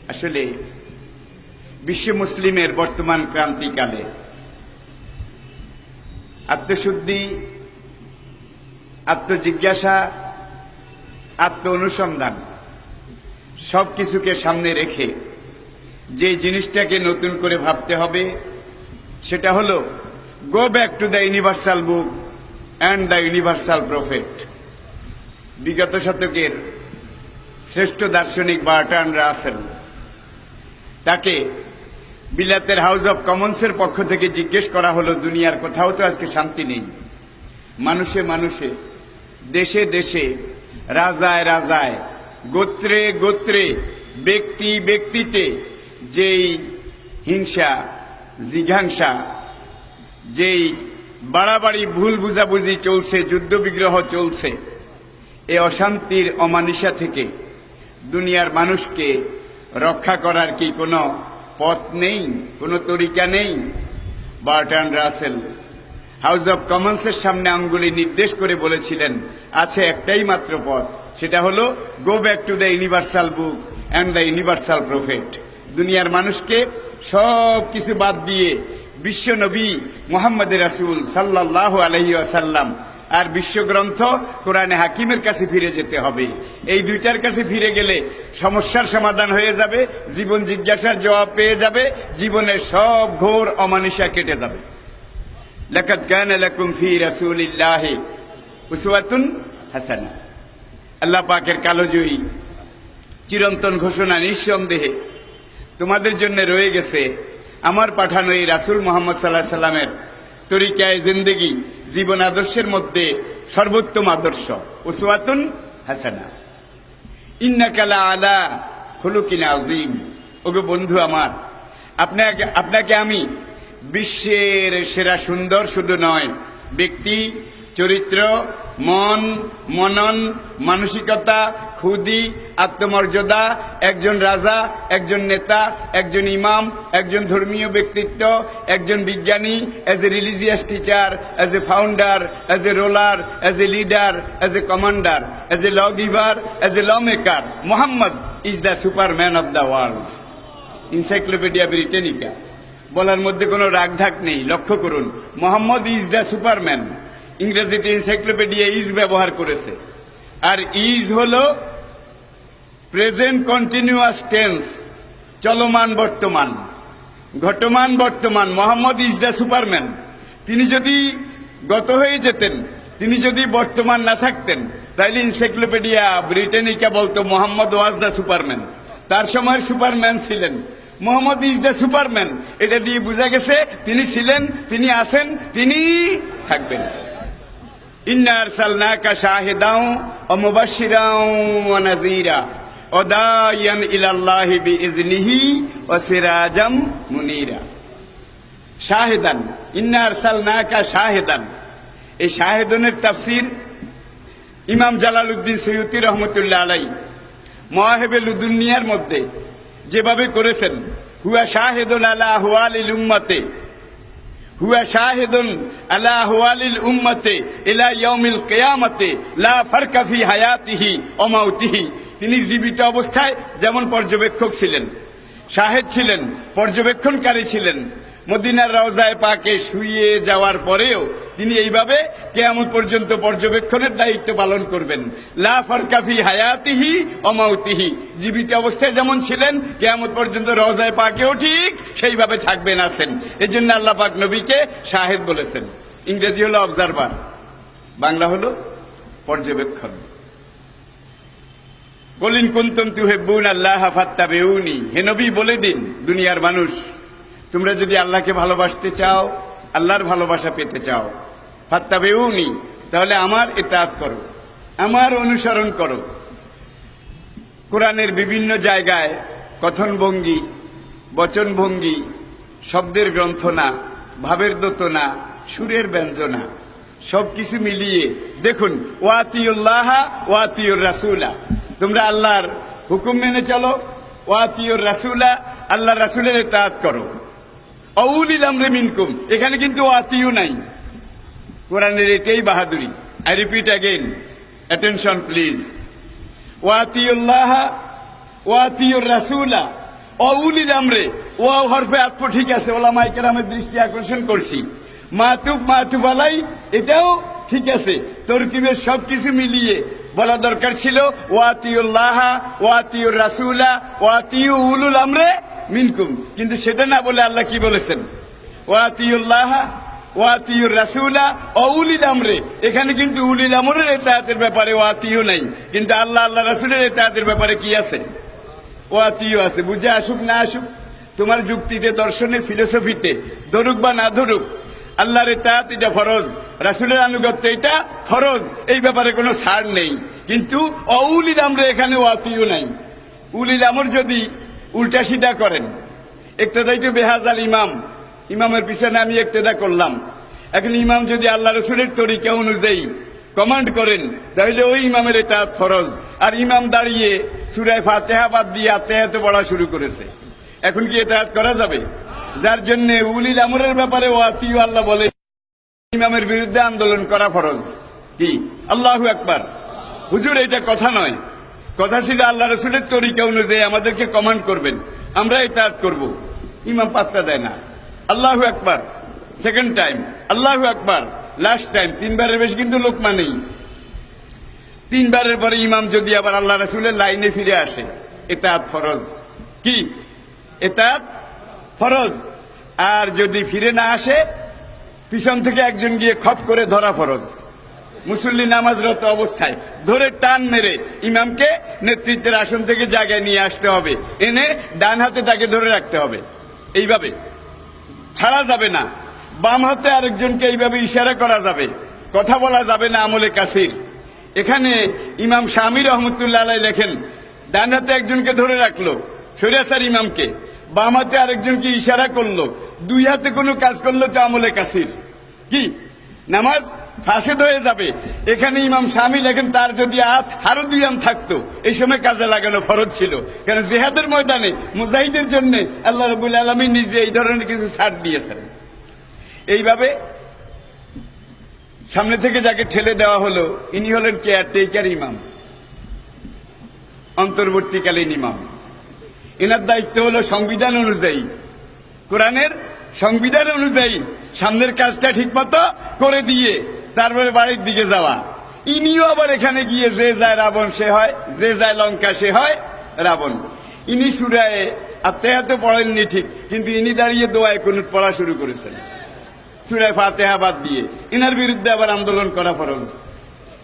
আসলে বিশ্ব মুসলিমের বর্তমান ক্রান্তিকালে আত্মশুদ্ধি, আত্মজিজ্ঞাসা, আত্ম অনুসন্ধান সবকিছুকে সামনে রেখে যে জিনিসটাকে নতুন করে ভাবতে হবে সেটা হলো go back to the universal book and the universal prophet. বিগত শতকের শ্রেষ্ঠ দার্শনিক বার্ট্রান্ড রাসেল, তাকে বিলাতের হাউস অব কমন্সের পক্ষ থেকে জিজ্ঞেস করা হলো, দুনিয়ার কোথাও তো আজকে শান্তি নেই, মানুষে মানুষে, দেশে দেশে, রাজায় রাজায়, গোত্রে গোত্রে, ব্যক্তি ব্যক্তিতে যেই হিংসা, জিঘাংসা, যেই বাড়াবাড়ি, ভুল বুঝাবুঝি চলছে, যুদ্ধ বিগ্রহ চলছে, এ অশান্তির অমানিসা থেকে দুনিয়ার মানুষকে রক্ষা করার কি কোনো পথ নেই, কোনো তরিকা নেই? বার্ট্রান্ড রাসেল হাউস অব কমন্সের সামনে আঙ্গুলি নির্দেশ করে বলেছিলেন, আছে একটাই মাত্র পথ, সেটা হলো go back to the universal book and the universal prophet. দুনিয়ার মানুষকে সব কিছু বাদ দিয়ে বিশ্ব নবী মুহাম্মদ রাসূল সাল্লাল্লাহু আলাইহি ওয়াসাল্লাম আর বিশ্বগ্রন্থ কোরআনে হাকিমের কাছে ফিরে যেতে হবে। এই দুইটার কাছে ফিরে গেলে সমস্যার সমাধান হয়ে যাবে, জীবন জিজ্ঞাসার জবাব পেয়ে যাবে, জীবনের সব ঘোর অমানিসা কেটে যাবে। লাকাদ কানা লাকুম ফি রাসূলিল্লাহি উসওয়াতুন হাসানা। আল্লাহ পাকের কালোজয়ী চিরন্তন ঘোষণা, নিঃসন্দেহে তোমাদের জন্য রয়ে গেছে আমার পাঠানো এই রাসূল মুহাম্মদ সাল্লাল্লাহু আলাইহি সাল্লামের তরিকায়ে জিন্দেগি, জীবন আদর্শের মধ্যে সর্বোত্তম আদর্শ, উসওয়াতুন হাসানা। ইন্নাকা লা আলা খুলুকিন আযীম। ওগো বন্ধু আমার, আপনাকে আমি বিশ্বের সেরা সুন্দর শুধু নয়, ব্যক্তি, চরিত্র, মন, মনন, মানসিকতা, খুদি, আত্মমর্যাদা, একজন রাজা, একজন নেতা, একজন ইমাম, একজন ধর্মীয় ব্যক্তিত্ব, একজন বিজ্ঞানী, as a religious teacher, as a founder, as a ruler, as a leader, as a commander, as a law giver, as a law maker, Muhammad is the superman of the world. Encyclopaedia Britannica বলার মধ্যে কোনো রাগঢাক নেই। লক্ষ্য করুন, Muhammad is the superman. ইংরেজিতে Encyclopaedia is ব্যবহার করেছে, আর ইজ হলো প্রেজেন্ট কন্টিনিউয়াস টেন্স, চলমান বর্তমান, ঘটমান বর্তমান। Muhammad is the superman. তিনি যদি গত হয়ে যেতেন, তিনি যদি বর্তমান না থাকতেন, তাইলে এনসাইক্লোপিডিয়া ব্রিটানিকা বলতো মোহাম্মদ ওয়াজ দ্য সুপারম্যান। তার সময়ের সুপারম্যান ছিলেন, মোহাম্মদ ইজ দ্য সুপারম্যান। এটা দিয়ে বোঝা গেছে তিনি ছিলেন, তিনি আছেন, তিনি থাকবেন। ইন্না আরসালনাকা শাহিদাও ওয়া মুবাশশিরাও ওয়া নাযীরা ওয়া দাইয়ান ইলাল্লাহি বিইজনিহি ওয়া সিরাজাম মুনীরা। শাহিদান, ইন্না আরসালনাকা শাহিদান। এই শাহিদানের তাফসীর ইমাম জালালউদ্দিন সৈয়ুতী রহমাতুল্লাহ আলাইহি মাওয়াহিবে লুদুনিয়ার মধ্যে যেভাবে করেছেন, হুয়া শাহিদুন আলা আহওয়ালিল উম্মতে, হুয়া শাহিদুন আলা আহওয়ালিল উম্মতে ইলা ইয়াউমিল কিয়ামতে লা ফারকা ফি হায়াতিহি ওয়া মাউতিহি। তিনি জীবিত অবস্থায় যেমন পর্যবেক্ষক ছিলেন, শাহেদ ছিলেন, পর্যবেক্ষণকারী ছিলেন, মদিনার রওজায়ে পাকে শুয়ে যাওয়ার পরেও তিনি এইভাবে কিয়ামত পর্যন্ত পর্যবেক্ষণের দায়িত্ব পালন করবেন। লা ফারকা ফি হায়াতিহি ওয়া মাউতিহি। জীবিত অবস্থায় যেমন ছিলেন, কিয়ামত পর্যন্ত রওজায়ে পাকেও ঠিক সেইভাবে থাকবেন, আছেন। এজন্য আল্লাহ পাক নবীকে শাহেদ বলেছেন। ইংরেজি হলো অবজারভার, বাংলা হলো পর্যবেক্ষণ। কুল ইন কুনতুম তুহিব্বুনাল্লাহা ফাত্তাবিউনি। হে নবী বলে দিন দুনিয়ার মানুষ, তোমরা যদি আল্লাহকে ভালোবাসতে চাও, আল্লাহর ভালোবাসা পেতে চাও, ফাত্তাবিউনি, তাহলে আমার ইতাআত করো, আমার অনুসরণ করো। কোরআনের বিভিন্ন জায়গায় কথনভঙ্গি, বচনভঙ্গি, শব্দের গ্রন্থনা, ভাবের দোতনা, সুরের ব্যঞ্জনা সবকিছু মিলিয়ে দেখুন, ওয়াতিউল্লাহা ওয়াতিউর রাসূলা। তোমরা আল্লাহর হুকুম মেনে চলো, ওয়াতিউর রাসূলা, আল্লাহ রাসূলের ইতাআত করো। আউলিল আমরি মিনকুম, এখানে কিন্তু ওয়াতিউ নাই। কোরআনের এটাই বাহাদুরি। I repeat again, attention please. ওয়াতিউল্লাহা ওয়াতিউর রাসূলা, অউলিল আমরে ওয়াও হরফে আতফ ঠিক আছে, ওলামায়ে কেরামের দৃষ্টি আকর্ষণ করছি। মাতুব আলাই এটাও ঠিক আছে, তরকিবের সবকিছু মিলিয়ে বলা দরকার ছিল ওয়াতিউল্লাহ ওয়াতিউর রাসূলা ওয়াতিউ উলুল আমরে মিনকুম, কিন্তু সেটা না বলে আল্লাহ কি বলেছেন? ওয়াতিউল্লাহ ওয়াতিউর রাসূলা উলিল আমরে। এখানে কিন্তু উলিল আমরের ইতাআতের ব্যাপারে ওয়াতিউ নাই, কিন্তু আল্লাহ রাসূলের ইতাআতের ব্যাপারে কি আছে? ওয়াতিউ আছে। বুঝে আসুক না আসুক, তোমার যুক্তিতে, দর্শনে, ফিলোসফিতে ধরুক বা না ধরুক, আল্লাহর ইতাআত এটা ফরজ, রাসূলের আনুগত্য এটা ফরজ, এই ব্যাপারে কোনো ছাড় নেই। কিন্তু উলিল আমরে এখানে ওয়াতিউ নাই। উলিল আমর যদি উল্টা সিধা করেন, ইক্তেদাইতু বিহাযাল ইমাম, ইমামের পিছনে আমি ইক্তেদা করলাম, এখন ইমাম যদি আল্লাহ রাসূলের তরিকা অনুযায়ী কমান্ড করেন, তাহলে ওই ইমামের ইতাআত ফরজ। আর ইমাম দাঁড়িয়ে সূরা ফাতিহা বাদ দিয়ে আত্তাহিয়াত পড়া শুরু করেছে, এখন কি ইতাআত করা যাবে? যার জন্য উলিল আমরের ব্যাপারে ওয়াতিউ আল্লাহ বলে, ইমামের বিরুদ্ধে আন্দোলন করা ফরজ। কি? আল্লাহু আকবার। হুজুর এটা কথা নয়, কথা ছিল আল্লাহ রাসূলের তরিকা অনুযায়ী আমাদেরকে কমান্ড করবেন, আমরা ইতাআত করব। ইমাম পাত্তা দেয় না। আল্লাহু আকবার, সেকেন্ড টাইম আল্লাহু আকবার, লাস্ট টাইম, তিনবারের বেশি কিন্তু লোকমা নেই। তিনবারের পরে ইমাম যদি আবার আল্লাহ রাসূলের লাইনে ফিরে আসে, ইতাআত ফরজ। কি? ইতাআত ফরজ। আর যদি ফিরে না আসে, পিছন থেকে একজন গিয়ে খপ করে ধরা ফরজ। মুসল্লি নামাজরত অবস্থায় ধরে টান মেরে ইমামকে নেতৃত্বের আসন থেকে জায়গায় নিয়ে আসতে হবে, এনে ডান হাতে তাকে ধরে রাখতে হবে, এইভাবে ছাড়া যাবে না। বাম হাতে আরেকজনকে এইভাবে ইশারা করা যাবে, কথা বলা যাবে না আমলে কাসির। এখানে ইমাম শামী রহমতুল্লাহ আলাইহি লেখেন, ডান হাতে একজনকে ধরে রাখলো শরিয়াসার ইমামকে, বাম হাতে আরেকজনকে ইশারা করলো, দুই হাতে কোনো কাজ করলো তো আমলে কাসির। কি? নামাজ ফাসেদ হয়ে যাবে। এখানে ইমাম শামী লেখেন, তার যদি হারু দিয়াম থাকতো এই সময় কাজে লাগানো ফরজ ছিল, কারণ জিহাদের ময়দানে মুজাহিদের জন্য আল্লাহ রাব্বুল আলামিন নিজে এই ধরনের কিছু ছাড় দিয়েছেন। এইভাবে সামনে থেকে যাকে ঠেলে দেওয়া হলো, ইনি হলেন কেয়ারটেকার ইমাম, অন্তর্বর্তীকালীন ইমাম। এনার দায়িত্ব হলো সংবিধান অনুযায়ী, কোরআনের সংবিধান অনুযায়ী সামনের কাজটা ঠিক মতো করে দিয়ে তারপরে বাড়ির দিকে যাওয়া। ইনিও আবার এখানে গিয়ে যে যায় রাবণ সে হয়, যে যায় লঙ্কা সে হয় রাবণ। ইনি সূরায়ে আত্তাহিয়াত পড়েননি ঠিক, কিন্তু ইনি দাঁড়িয়ে দোয়ায়ে কুনুত পড়া শুরু করেছেন সূরা ফাতিহা বাদ দিয়ে। ইনার বিরুদ্ধে আবার আন্দোলন করা ফরজ,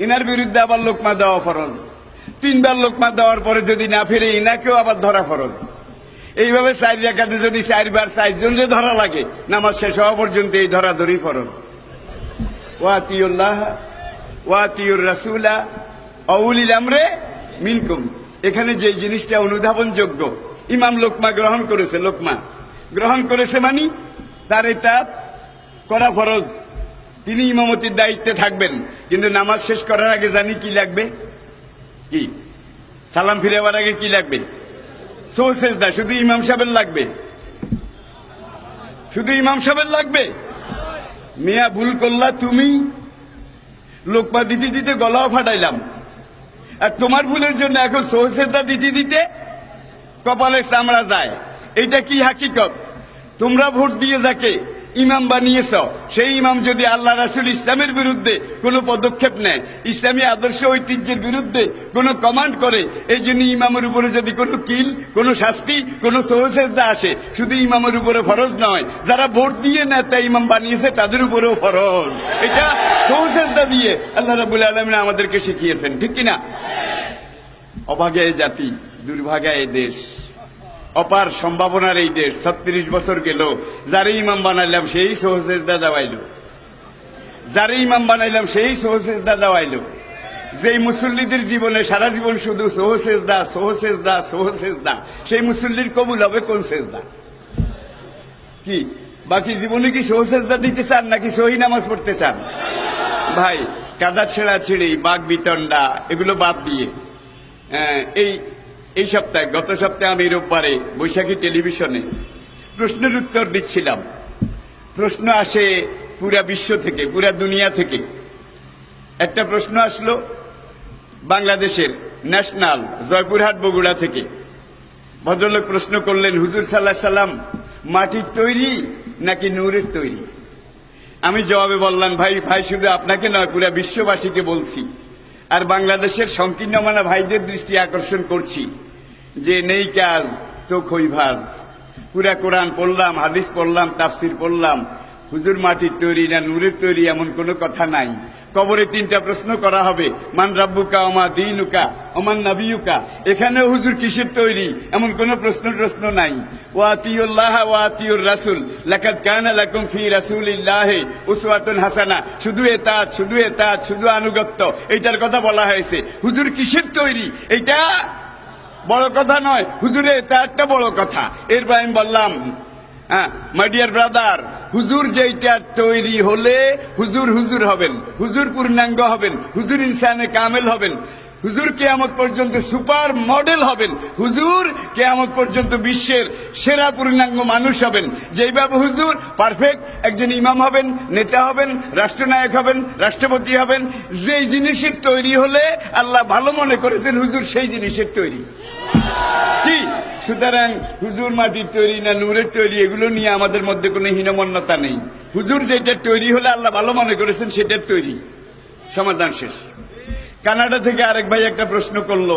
ইনার বিরুদ্ধে আবার লোকমা দেওয়া ফরজ। তিনবার লোকমা দেওয়ার পরে যদি না ফিরে, ইনাকেও আবার ধরা ফরজ। এইভাবে 4 রাকাতে যদি 4 বার 4 জনকে ধরা লাগে, নামাজ শেষ হওয়া পর্যন্ত এই ধরাধরি ফরজ। ওয়াতিউল্লাহ ওয়াতিউর রাসূলা উলিল আমরে মিনকুম। এখানে যে জিনিসটা অনুধাবনযোগ্য, ইমাম লোকমা গ্রহণ করেছে, লোকমা গ্রহণ করেছে মানে তার ইতাআত করা ফরজ। তিনি ইমামতির দায়িত্বে থাকবেন, কিন্তু নামাজ শেষ করার আগে জানি কি লাগবে? কি? সালাম ফিরাবার আগে কি লাগবে? সেজদা। শুধু ইমাম সাহেবের লাগবে? শুধু ইমাম সাহেবের লাগবে? মিয়া ভুল করলা তুমি, লোকমা দিতে দিতে গলাও ফাটাইলাম, আর তোমার ভুলের জন্য এখন সেজদা দিতে দিতে কপালে চামড়া যায়। এইটা কি হাকিকত? তোমরা ভোট দিয়ে যাকে ইমাম বানিয়েছ, সেই ইমাম যদি আল্লাহ রাসূল ইসলামের বিরুদ্ধে কোনো পদক্ষেপ নেয়, ইসলামী আদর্শ ঐতিহ্যের বিরুদ্ধে কোনো কমান্ড করে, এই জন্য ইমামের উপরে যদি কোনো কিল, কোনো শাস্তি, কোনো সেজদা আসে, শুধু ইমামের উপরে ফরজ নয়, যারা ভোট দিয়ে নেতা ইমাম বানিয়েছে তাদের উপরেও ফরজ। এটা সেজদা দিয়ে আল্লাহ রাব্বুল আলামিন আমাদেরকে শিখিয়েছেন, ঠিক কিনা? অভাগা এই জাতি, দুর্ভাগা এই দেশ, অপার সম্ভাবনার এই দেশ। 36 বছর গেল, যারে ইমাম বানাইলাম সেই সেজদা দেওয়াইলো, যারে ইমাম বানাইলাম সেই সেজদা দেওয়াইলো। যেই মুসল্লিদের জীবনে সারা জীবন শুধু সেজদা সেজদা সেজদা, সেই মুসল্লির কবুল হবে কোন সেজদা? কি বাকি জীবনে কি সেজদা দিতে চান, নাকি সহি নামাজ পড়তে চান? ভাই, কাদা ছেঁড়াছিড়ি, বাঘ বিতণ্ডা এগুলো বাদ দিয়ে এই সপ্তাহে, গত সপ্তাহে আমি রোববারে বৈশাখী টেলিভিশনে প্রশ্নের উত্তর দিচ্ছিলাম। প্রশ্ন আসে পুরা বিশ্ব থেকে, পুরা দুনিয়া থেকে। একটা প্রশ্ন আসলো বাংলাদেশের ন্যাশনাল জয়পুরহাট বগুড়া থেকে। ভদ্রলোক প্রশ্ন করলেন, হুজুর সাল্লাল্লাহু আলাইহি সাল্লাম মাটির তৈরি নাকি নূরের তৈরি? আমি জবাবে বললাম, ভাই শুধু আপনাকে নয়, পুরা বিশ্ববাসীকে বলছি, আর বাংলাদেশের সংকীর্ণ মানা ভাইদের দৃষ্টি আকর্ষণ করছি যে নেই কাজ তো খই ভাজ। পুরা কোরআন পড়লাম, হাদিস পড়লাম, তাফসির পড়লাম, হুজুর মাটির তৈরি না নূরের তৈরি এমন কোনো কথা নাই। কবরে 3টা প্রশ্ন করা হবে, মান রাব্বুকা ওমা দীনুকা ওমান নাবিয়ুকা। এখানেও হুজুর কিসের তৈরি এমন কোনো প্রশ্ন নাই। ওয়া আতিউল্লাহ ওয়া আতিউর রাসূল লাকাদ কানা লাকুম ফি রাসূলিল্লাহি উসওয়াতুন হাসানা। শুধু এতাত, শুধু আনুগত্য, এইটার কথা বলা হয়েছে। হুজুর কিসের তৈরি এটা বড় কথা নয়, হুজুরে এতাতটা বড় কথা। এরপর আমি বললাম, মাই ডিয়ার ব্রাদার, হুজুর যেইটা তৈরি হলে হুজুর হবেন, হুজুর পূর্ণাঙ্গ হবেন, হুজুর ইনসানে কামেল হবেন, হুজুর কিয়ামত পর্যন্ত সুপার মডেল হবেন, হুজুর কিয়ামত পর্যন্ত বিশ্বের সেরা পূর্ণাঙ্গ মানুষ হবেন। যেইভাবে হুজুর পারফেক্ট একজন ইমাম হবেন, নেতা হবেন, রাষ্ট্রনায়ক হবেন, রাষ্ট্রপতি হবেন, যেই জিনিসের তৈরি হলে আল্লাহ ভালো মনে করেছেন হুজুর সেই জিনিসের তৈরি। কি সুতরাং হুজুর মাটির তৈরি না নূরের তৈরি এগুলো নিয়ে আমাদের মধ্যে কোনো হীনমন্যতা নেই। হুজুর যেটা তৈরি হলে আল্লাহ ভালো মনে করেছেন সেটার তৈরি, সমাধান শেষ। কানাডা থেকে আরেক ভাই একটা প্রশ্ন করলো,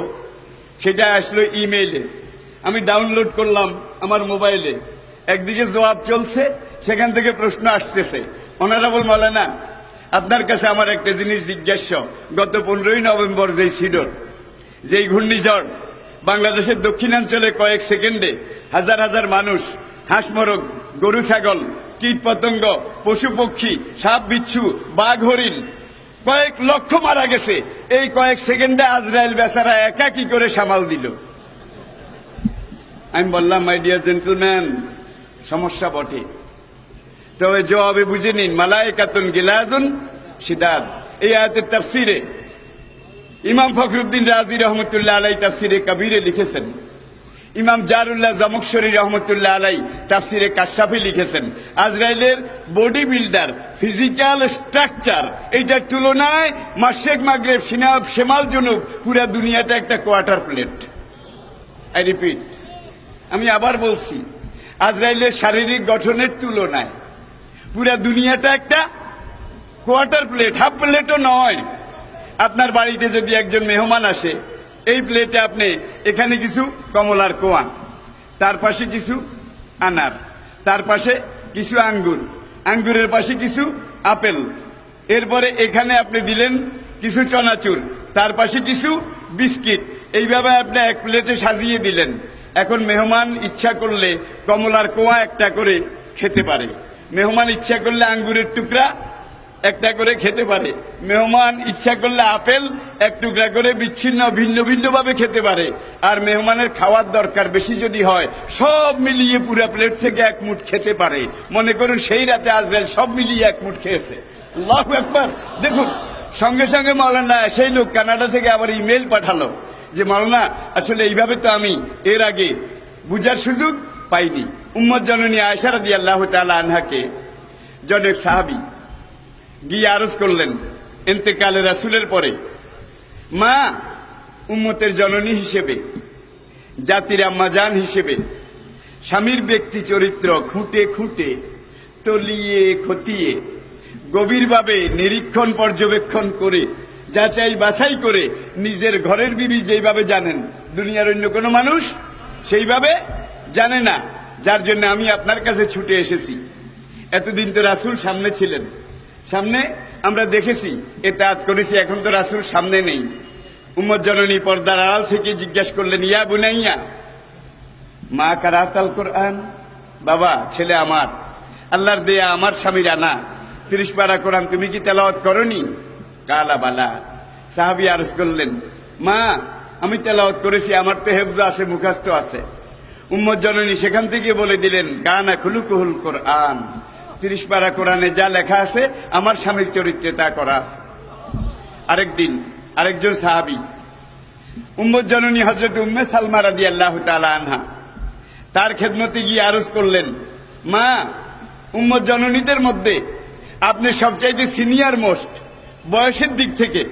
সেটা আসলো ইমেইলে, আমি ডাউনলোড করলাম আমার মোবাইলে। একদিকে জবাব চলছে, সেখান থেকে প্রশ্ন আসতেছে। অনারেবল মাওলানা, আপনার কাছে আমার একটা জিনিস জিজ্ঞাস্য। গত 15ই নভেম্বর যেই সিডর, যেই ঘূর্ণিঝড় বাংলাদেশের দক্ষিণাঞ্চলে কয়েক সেকেন্ডে হাজার হাজার মানুষ, হাঁস মরগ, গরু ছাগল, কীট পতঙ্গ, পশু পক্ষী, সাপ বিচ্ছু, বাঘ হরিণ কয়েক লক্ষ মারা গেছে, এই কয়েক সেকেন্ডে আজরাইল বেচারা একা কি করে সামাল দিল? আমি বললাম, মাই ডিয়ার জেন্টলম্যান, সমস্যা বটে, তবে জবাবে বুঝে নিন, মালায়েকাতুন গিলাজুন শিদাদ। এই আয়াতের তাফসিরে ইমাম ফখরুদ্দিন রাজি রহমতুল্লাহ আলাই তাফসিরে কবিরে লিখেছেন, ইমাম জারুল্লাহ জামকশরী রহমতুল্লাহ আলাই তাফসিরে কাশাফে লিখেছেন, আজরাইলের বডি বিল্ডার, ফিজিক্যাল স্ট্রাকচার, এইটার তুলনায় মাশরিক মাগরিব শিমাল জনুব পুরা দুনিয়াটা একটা কোয়ার্টার প্লেট। আই রিপিট, আমি আবার বলছি, আজরাইলের শারীরিক গঠনের তুলনায় পুরা দুনিয়াটা একটা কোয়ার্টার প্লেট, হাফ প্লেটও নয়। আপনার বাড়িতে যদি একজন মেহমান আসে, এই প্লেটে আপনি এখানে কিছু কমলার কোয়া, তার পাশে কিছু আনার, তার পাশে কিছু আঙ্গুর, আঙ্গুরের পাশে কিছু আপেল, এরপরে এখানে আপনি দিলেন কিছু চনাচুর, তার পাশে কিছু বিস্কিট, এইভাবে আপনি এক প্লেটে সাজিয়ে দিলেন। এখন মেহমান ইচ্ছা করলে কমলার কোয়া একটা করে খেতে পারে, মেহমান ইচ্ছা করলে আঙ্গুরের টুকরা একটা করে খেতে পারে, মেহমান ইচ্ছা করলে আপেল এক টুকরা করে বিচ্ছিন্ন ভিন্ন ভিন্ন ভাবে খেতে পারে। আর মেহমানের খাওয়ার দরকার বেশি যদি হয়, সব মিলিয়ে পুরো প্লেট থেকে এক মুঠ খেতে পারে। মনে করুন সেই রাতে আজরাইল সব মিলিয়ে এক মুঠ খেয়েছে। আল্লাহু আকবার। দেখুন, সঙ্গে সঙ্গে মাওলানা সেই লোক কানাডা থেকে আবার ইমেল পাঠালো যে মাওলানা, আসলে এইভাবে তো আমি এর আগে বুঝার সুযোগ পাইনি। উম্মত জননী আয়েশা রাদিয়াল্লাহু তাআলা আনহাকে জনক সাহাবী গিয়ে আরজ করলেন ইন্তেকালে রাসূলের পরে, মা উম্মতের জননী হিসেবে, জাতির আম্মাজান হিসেবে, স্বামীর ব্যক্তি চরিত্র খুঁটে খুঁটে তলিয়ে খতিয়ে গভীরভাবে নিরীক্ষণ পর্যবেক্ষণ করে যাচাই বাছাই করে নিজের ঘরের বিবি যেইভাবে জানেন দুনিয়ার অন্য কোনো মানুষ সেইভাবে জানে না, যার জন্য আমি আপনার কাছে ছুটে এসেছি। এতদিন তো রাসূল সামনে ছিলেন, সামনে আমরা দেখেছি, ইতাআত করেছি, এখন তো রাসূল সামনে নেই। উম্মত জননী পর্দার আড়াল থেকে জিজ্ঞাসা করলেন, ইয়া বুনাইয়া মা কারাতাল কোরআন, বাবা ছেলে আমার, আল্লাহর দেয়া আমার স্বামীর আনা 30 পারা কোরআন তুমি কি তেলাওয়াত করনি? কালা বালা। সাহাবী আরজ করলেন, মা আমি তেলাওয়াত করেছি, আমার তো হেফজ আছে, মুখস্থ আছে। উম্মত জননী সেখান থেকে বলে দিলেন, কানা খুলুকুহুল কোরআন, 30 পারা কোরআনে যা লেখা আছে আমার স্বামীর চরিত্রে তা করা আছে। আরেকদিন আরেকজন সাহাবী উম্মত জননী হযরত উম্মে সালমা রাদিয়াল্লাহু তাআলা আনহা, তার খেদমতে গিয়ে আরজ করলেন, মা উম্মত জননীদের মধ্যে আপনি সবচাইতে সিনিয়র মোস্ট বয়সের দিক থেকে।